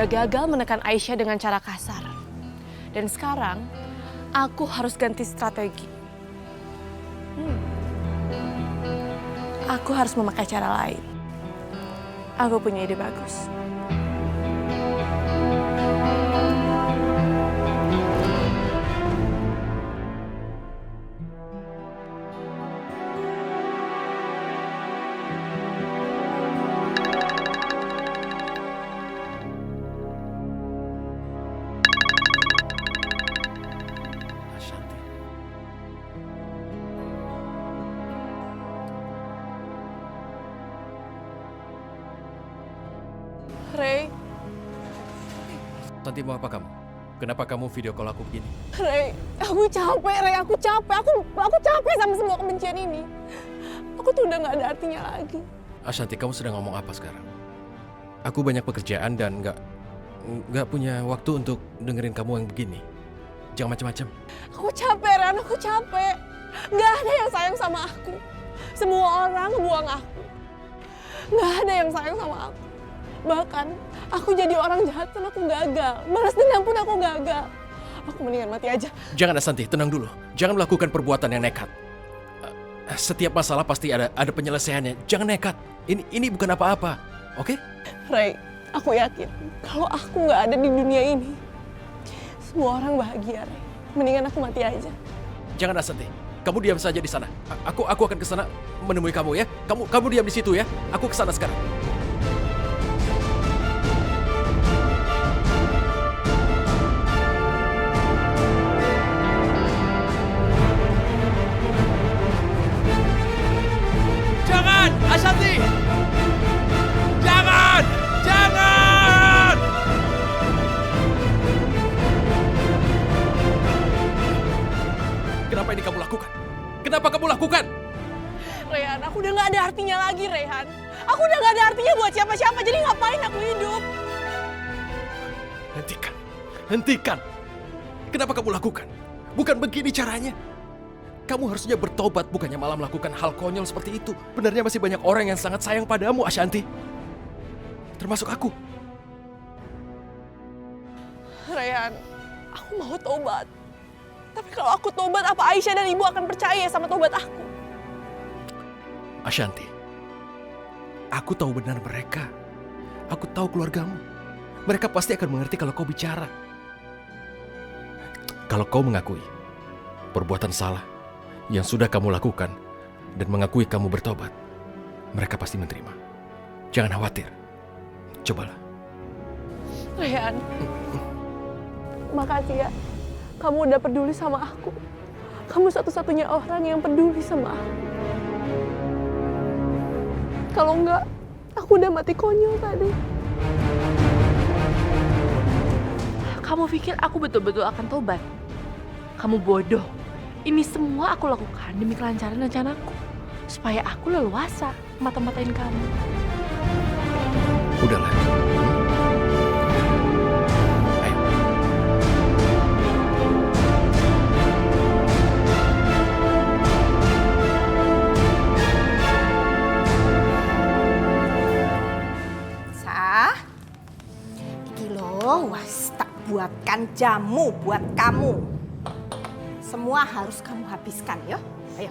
udah gagal menekan Aisyah dengan cara kasar. Dan sekarang, aku harus ganti strategi. Aku harus memakai cara lain. Aku punya ide bagus. Ray, Santi, mau apa kamu? Kenapa kamu video call aku begini? Ray, aku capek, Ray, aku capek. Aku capek sama semua kebencian ini. Aku tuh udah gak ada artinya lagi. Ashanti, kamu sedang ngomong apa sekarang? Aku banyak pekerjaan dan nggak punya waktu untuk dengerin kamu yang begini. Jangan macam-macam. Aku capek, Ran, aku capek. Gak ada yang sayang sama aku. Semua orang buang aku. Gak ada yang sayang sama aku. Bahkan, aku jadi orang jahat pun aku gagal. Balas dendam pun aku gagal. Aku mendingan mati aja. Jangan, Ashanti, tenang dulu. Jangan melakukan perbuatan yang nekat. Setiap masalah pasti ada penyelesaiannya. Jangan nekat. Ini bukan apa-apa, oke? Ray, aku yakin kalau aku gak ada di dunia ini, semua orang bahagia, Ray. Mendingan aku mati aja. Jangan, Ashanti. Kamu diam saja di sana. Aku akan ke sana menemui kamu ya. Kamu diam di situ ya. Aku ke sana sekarang. Jangan, Ashanti! Jangan! Jangan! Kenapa ini kamu lakukan? Kenapa kamu lakukan? Rehan, aku udah gak ada artinya lagi, Rehan. Aku udah gak ada artinya buat siapa-siapa, jadi ngapain aku hidup? Hentikan. Hentikan. Kenapa kamu lakukan? Bukan begini caranya. Kamu harusnya bertobat, bukannya malah melakukan hal konyol seperti itu. Benarnya masih banyak orang yang sangat sayang padamu, Ashanti. Termasuk aku. Rehan, aku mau tobat. Tapi kalau aku tobat, apa Aisyah dan ibu akan percaya sama tobat aku? Ashanti, aku tahu benar mereka. Aku tahu keluargamu. Mereka pasti akan mengerti kalau kau bicara. Kalau kau mengakui perbuatan salah yang sudah kamu lakukan dan mengakui kamu bertobat, mereka pasti menerima. Jangan khawatir. Cobalah. Rehan, makasih ya. Kamu udah peduli sama aku. Kamu satu-satunya orang yang peduli sama aku. Kalau enggak, aku udah mati konyol tadi. Kamu pikir aku betul-betul akan tobat? Kamu bodoh. Ini semua aku lakukan demi kelancaran rencanaku. Supaya aku leluasa mata-matain kamu. Udahlah. Ayo. Sah, iki loh, was tak buatkan jamu buat kamu. Semua harus kamu habiskan, yo. Ayo.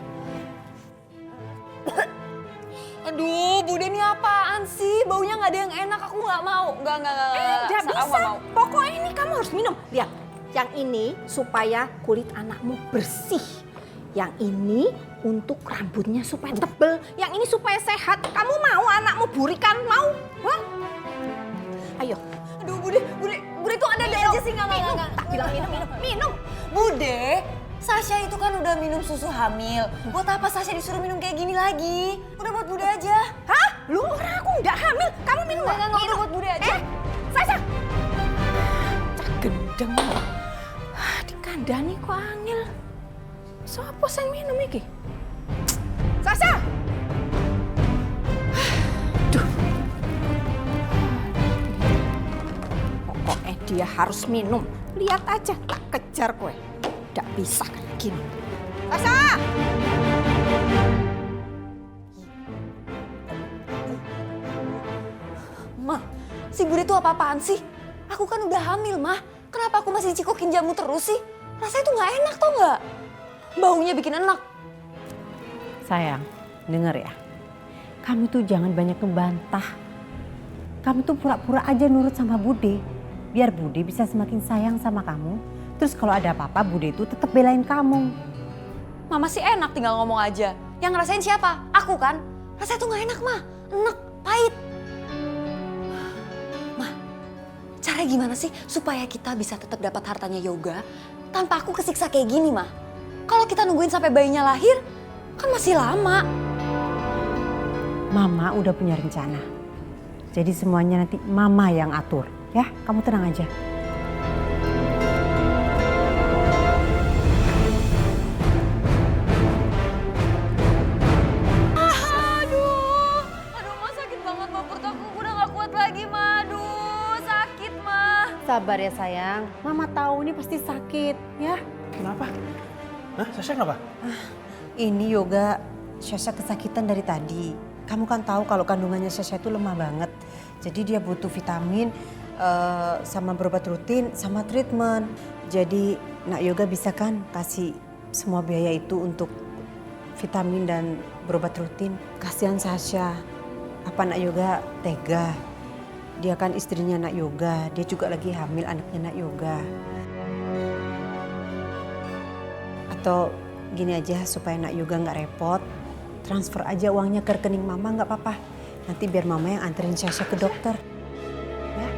Aduh, Bude ini apaan sih? Baunya nggak ada yang enak, aku nggak mau. Nggak. Nggak Aku bisa. nggak mau. Pokoknya ini kamu harus minum. Lihat, yang ini supaya kulit anakmu bersih. Yang ini untuk rambutnya supaya tebel. Yang ini supaya sehat. Kamu mau anakmu burikan? Mau? Hah? Ayo. Aduh, Bude tuh ada aja sih nggak. Tak bilang minum. Bude, Sasha itu kan udah minum susu hamil. Buat apa Sasha disuruh minum kayak gini lagi? Udah buat Bude aja. Hah? Lu orang aku nggak hamil. Kamu minum. Nggak, udah buat Bude aja. Sasa. Cak gendeng. Dikandani kok angel. Sopo sing minum iki? Sasa. Duh. Pokoknya dia harus minum. Lihat aja, tak kejar kowe. Nggak bisa kayak gini. Sasa. Ma, si Bude tuh apa-apaan sih? Aku kan udah hamil, Mah. Kenapa aku masih dicikokin jamu terus sih? Rasanya tuh nggak enak tau nggak? Baunya bikin enak. Sayang, denger ya. Kamu tuh jangan banyak ngebantah. Kamu tuh pura-pura aja nurut sama Bude. Biar Bude bisa semakin sayang sama kamu. Terus kalau ada apa-apa Bude itu tetap belain kamu. Mama sih enak tinggal ngomong aja. Yang ngerasain siapa? Aku kan. Rasanya tuh nggak enak, Mah. Enak, pahit. Mah, caranya gimana sih supaya kita bisa tetap dapat hartanya Yoga tanpa aku kesiksa kayak gini, Mah? Kalau kita nungguin sampai bayinya lahir, kan masih lama. Mama udah punya rencana. Jadi semuanya nanti Mama yang atur. Ya, kamu tenang aja. Aduh, Ma sakit banget, Ma. Perut aku udah gak kuat lagi, Ma. Aduh, sakit, Ma. Sabar ya sayang. Mama tahu ini pasti sakit, ya. Kenapa? Hah? Sasha kenapa? Ini Yoga, Sasha kesakitan dari tadi. Kamu kan tahu kalau kandungannya Sasha itu lemah banget. Jadi dia butuh vitamin sama berobat rutin sama treatment. Jadi Nak Yoga bisa kan kasih semua biaya itu untuk vitamin dan berobat rutin. Kasihan Sasha. Apa Nak Yoga tega? Dia kan istrinya Nak Yoga. Dia juga lagi hamil anaknya Nak Yoga. Atau gini aja supaya Nak Yoga nggak repot, transfer aja uangnya ke rekening Mama nggak apa-apa. Nanti biar Mama yang anterin Sasha ke dokter. Ya.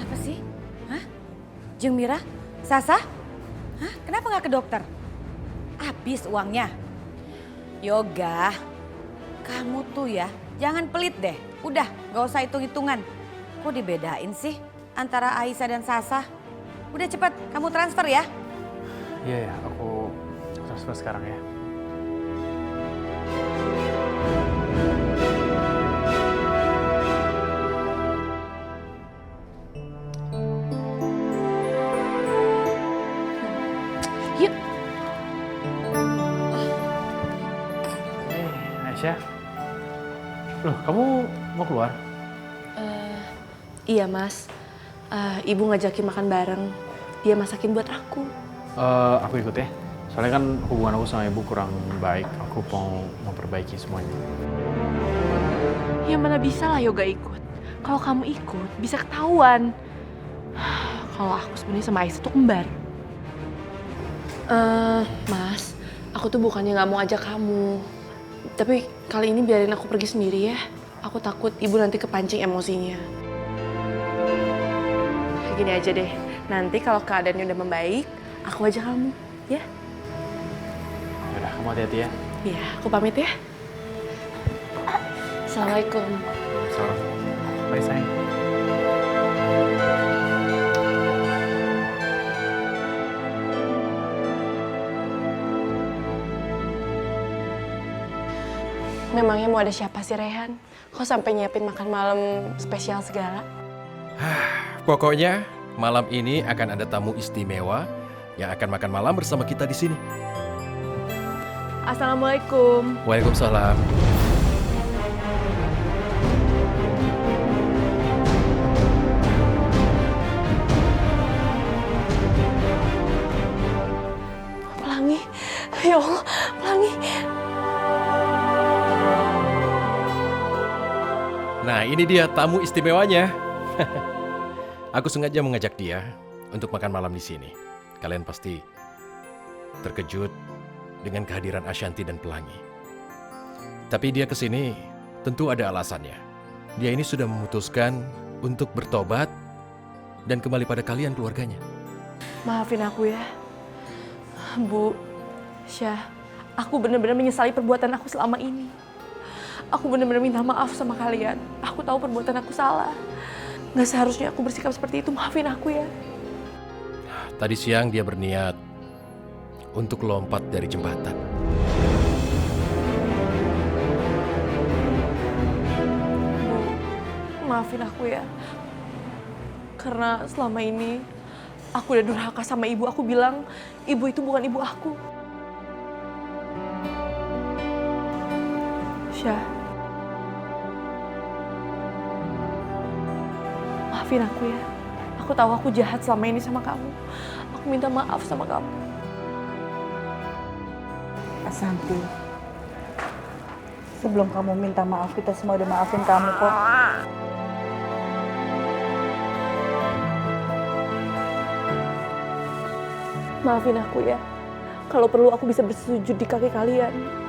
Apa sih? Hah? Jeng Mira? Sasa? Hah? Kenapa nggak ke dokter? Habis uangnya. Yoga, kamu tuh ya jangan pelit deh. Udah, nggak usah hitung-hitungan. Kok dibedain sih antara Aisyah dan Sasa? Udah cepet, kamu transfer ya. Iya ya, aku transfer sekarang ya. Yuk. Aisyah. Loh, kamu mau keluar? Iya mas, ibu ngajakin makan bareng. Dia masakin buat aku. Aku ikut ya. Soalnya kan hubungan aku sama ibu kurang baik. Aku mau memperbaiki semuanya. Ya mana bisa lah Yoga ikut. Kalau kamu ikut bisa ketahuan. Kalau aku sebenarnya sama Aisyah tuh kembar. Mas, aku tuh bukannya nggak mau ajak kamu. Tapi kali ini biarin aku pergi sendiri ya. Aku takut ibu nanti kepancing emosinya. Gini aja deh, nanti kalau keadaannya udah membaik, aku ajak kamu, ya? Yaudah, kamu hati-hati ya. Iya, aku pamit ya. Assalamualaikum. Salam. Bye sayang. Memangnya mau ada siapa sih Rehan? Kok sampai nyiapin makan malam spesial segala? Pokoknya malam ini akan ada tamu istimewa yang akan makan malam bersama kita di sini. Assalamualaikum. Waalaikumsalam. Pelangi, ya Allah, Pelangi. Nah, ini dia tamu istimewanya. Aku sengaja mengajak dia untuk makan malam di sini. Kalian pasti terkejut dengan kehadiran Ashanti dan Pelangi. Tapi dia kesini tentu ada alasannya. Dia ini sudah memutuskan untuk bertobat dan kembali pada kalian keluarganya. Maafin aku ya. Bu, Syah, aku benar-benar menyesali perbuatan aku selama ini. Aku benar-benar minta maaf sama kalian. Aku tahu perbuatan aku salah. Nggak seharusnya aku bersikap seperti itu. Maafin aku ya. Tadi siang dia berniat untuk lompat dari jembatan. Bu, maafin aku ya. Karena selama ini aku udah durhaka sama ibu. Aku bilang ibu itu bukan ibu aku. Syah, Maafin aku ya. Aku tahu aku jahat selama ini sama kamu. Aku minta maaf sama kamu. Asanti, sebelum kamu minta maaf, kita semua udah maafin kamu kok. Maafin aku ya. Kalau perlu aku bisa bersujud di kaki kalian.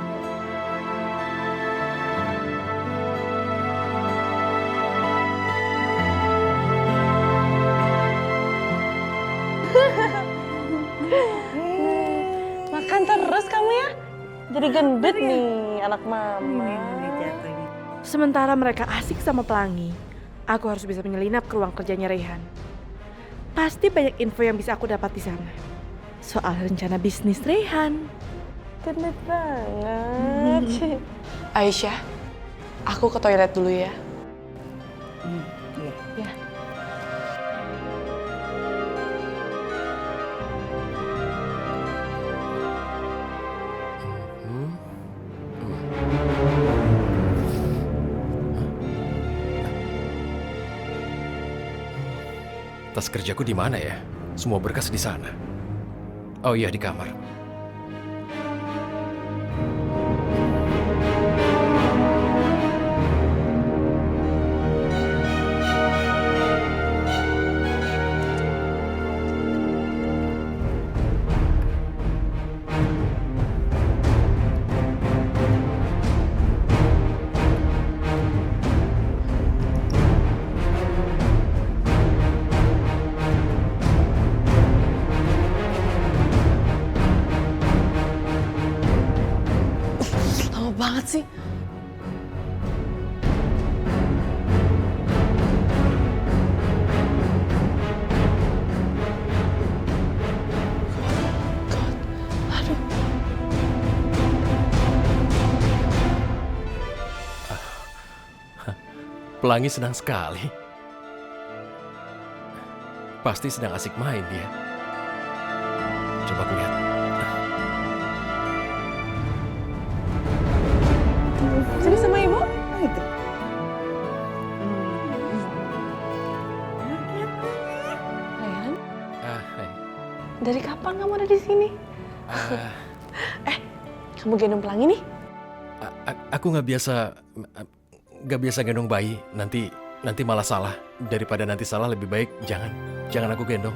Makan terus kamu ya. Jadi gendut nih anak mama. Sementara mereka asik sama Pelangi, aku harus bisa menyelinap ke ruang kerjanya Reyhan. Pasti banyak info yang bisa aku dapat di sana. Soal rencana bisnis Reyhan. Gendut banget. Aisyah, aku ke toilet dulu ya. Ya. Tas kerjaku di mana ya? Semua berkas di sana. Oh iya, di kamar. Lama banget sih. Aduh. Pelangi senang sekali. Pasti sedang asik main dia. Coba aku lihat. Sini sama ibu. Reyhan, Hai. dari kapan kamu ada di sini? Kamu gendong Pelangi nih? Aku nggak biasa gendong bayi. Nanti malah salah. Daripada nanti salah, lebih baik jangan aku gendong.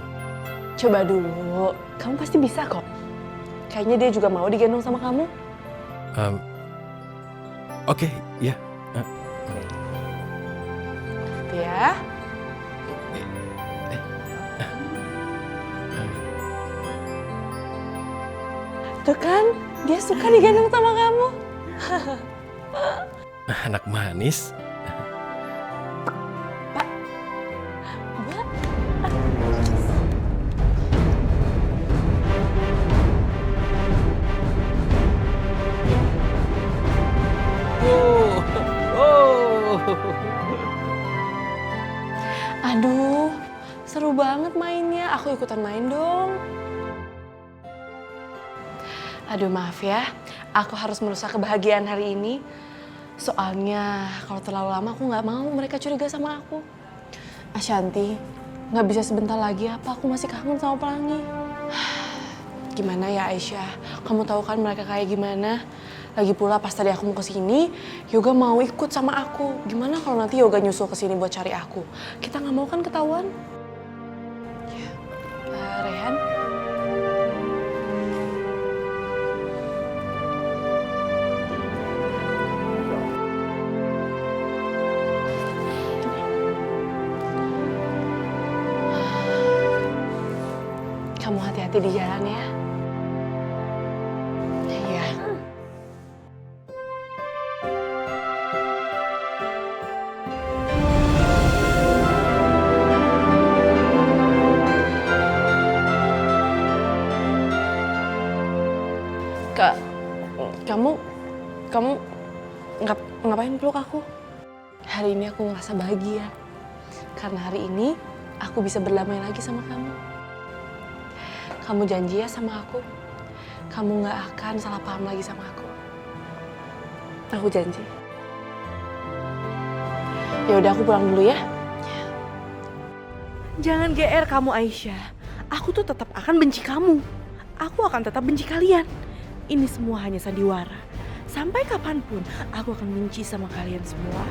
Coba dulu, kamu pasti bisa kok. Kayaknya dia juga mau digendong sama kamu. Oke, ya. Ya. Tuh kan, dia suka digendong sama kamu. Anak manis. Aduh, seru banget mainnya. Aku ikutan main dong. Aduh, maaf ya. Aku harus merusak kebahagiaan hari ini. Soalnya kalau terlalu lama aku nggak mau mereka curiga sama aku. Ashanti, nggak bisa sebentar lagi apa? Aku masih kangen sama Pelangi. Gimana ya Aisyah? Kamu tahu kan mereka kayak gimana? Lagi pula pas tadi aku mau kesini, Yoga mau ikut sama aku. Gimana kalau nanti Yoga nyusul kesini buat cari aku? Kita nggak mau kan ketahuan? Ya. Reyhan? Kamu hati-hati di jalan ya. Iya. Kak, kamu ngapain peluk aku? Hari ini aku ngerasa bahagia. Karena hari ini aku bisa berdamai lagi sama kamu. Kamu janji ya sama aku, kamu gak akan salah paham lagi sama aku. Aku janji. Ya udah, aku pulang dulu ya. Jangan GR kamu Aisyah. Aku tuh tetap akan benci kamu. Aku akan tetap benci kalian. Ini semua hanya sandiwara. Sampai kapanpun aku akan benci sama kalian semua.